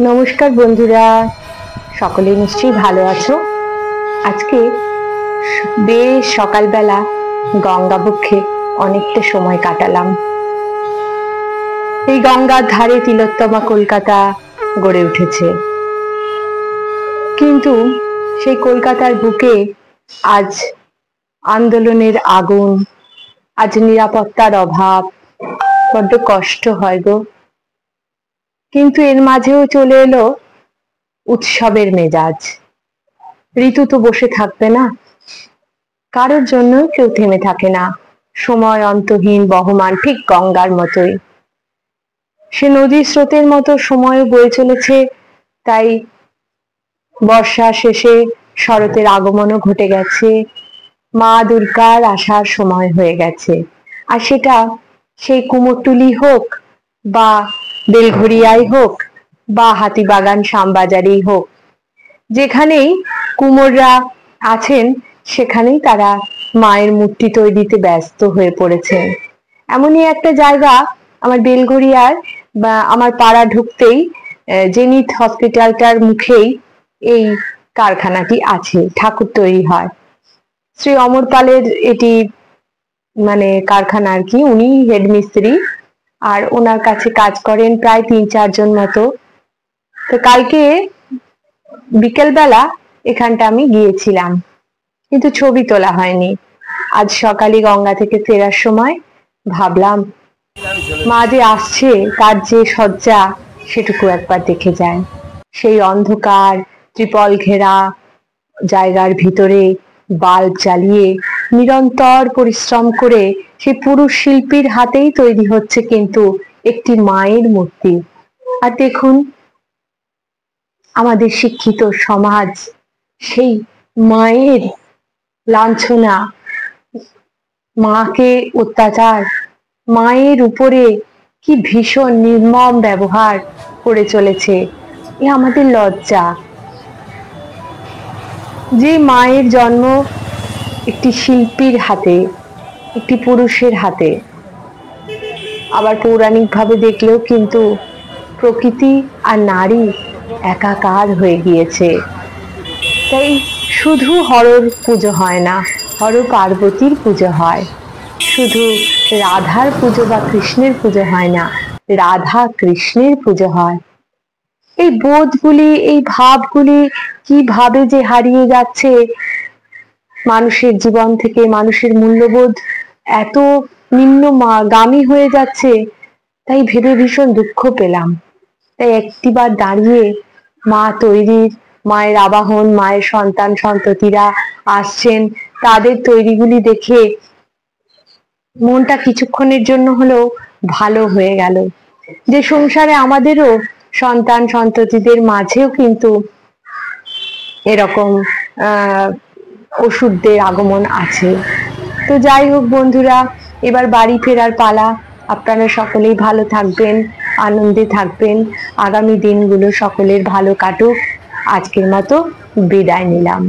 নমস্কার বন্ধুরা, সকলে নিশ্চয়ই ভালো আছো। আজকে বেশ সকালবেলা গঙ্গা বক্ষে অনেকটা সময় কাটালাম। এই গঙ্গার ধারে তিলোত্তমা কলকাতা গড়ে উঠেছে, কিন্তু সেই কলকাতার বুকে আজ আন্দোলনের আগুন, আজ নিরাপত্তার অভাব, বড্ড কষ্ট হয় গো। কিন্তু এর মাঝেও চলে এলো উৎসবের মেজাজ। ঋতু তো বসে থাকবে না, কারোর জন্য কেউ থেমে থাকে না। সময় অন্তহীন বহমান, ঠিক গঙ্গার মতোই। সে নদীর স্রোতের মতো সময় বয়ে চলেছে। তাই বর্ষা শেষে শরতের আগমনও ঘটে গেছে, মা দুর্গার আসার সময় হয়ে গেছে। আর সেটা সেই কুমোরটুলি হোক বা বেলঘরিয়াই হোক বা হাতিবাগান শ্যামবাজারেই হোক, যেখানেই কুমোররা আছেন সেখানেই তারা মায়ের মূর্তি তৈরিতে ব্যস্ত হয়ে পড়েছেন। এমনই একটা জায়গা আমার বেলঘরিয়ার, বা আমার পাড়া ঢুকতেই জেনিথ হসপিটালটার মুখেই এই কারখানাটি আছে, ঠাকুর তৈরি হয়। শ্রী অমর পালের এটি মানে কারখানা আর কি, উনি হেডমিস্ত্রি, আর ওনার কাছে কাজ করেন প্রায় ৩-৪ জন মতো। তো কালকে বিকেল বেলা এখানটা আমি গিয়েছিলাম, কিন্তু ছবি তোলা হয়নি। আজ সকালে গঙ্গা থেকে ফেরার সময় ভাবলাম মা যে আসছে, তার যে সজ্জা সেটুকু একবার দেখে যায়। সেই অন্ধকার ত্রিপল ঘেরা জায়গার ভিতরে বাল্ব জ্বালিয়ে নিরন্তর পরিশ্রম করে সেই পুরুষ শিল্পীর হাতেই তৈরি হচ্ছে কিন্তু একটি মায়ের মূর্তি। আর দেখুন আমাদের শিক্ষিত সমাজ সেই মায়ের লাঞ্ছনা, মাকে অত্যাচার, মায়ের উপরে কি ভীষণ নির্মম ব্যবহার করে চলেছে। এ আমাদের লজ্জা। যে মায়ের জন্ম একটি শিল্পীর হাতে, একটি পুরুষের হাতে, আবার পৌরাণিক ভাবে দেখলেও কিন্তু প্রকৃতি আর নারী একাকার হয়ে গিয়েছে। তাই শুধু হরর পুজো হয় না, হর পার্বতীর পুজো হয়। শুধু রাধার পুজো বা কৃষ্ণের পুজো হয় না, রাধা কৃষ্ণের পুজো হয়। এই বোধগুলি, এই ভাবগুলি কিভাবে যে হারিয়ে যাচ্ছে মানুষের জীবন থেকে, মানুষের মূল্যবোধ এত নিম্নগামী হয়ে যাচ্ছে, তাই ভেবে ভীষণ দুঃখ পেলাম। তাই একটিবার দাঁড়িয়ে মা তৈরির, মায়ের আবাহন, মায়ের সন্তান সন্ততিরা আসছেন, তাদের তৈরিগুলি দেখে মনটা কিছুক্ষণের জন্য হলেও ভালো হয়ে গেল, যে সংসারে আমাদেরও সন্তান সন্ততিদের মাঝেও কিন্তু এরকম ওষুধদের আগমন আছে। তো যাই হোক বন্ধুরা, এবার বাড়ি ফেরার পালা। আপনারা সকলেই ভালো থাকবেন, আনন্দে থাকবেন, আগামী দিনগুলো সকলের ভালো কাটুক। আজকের মতো বিদায় নিলাম।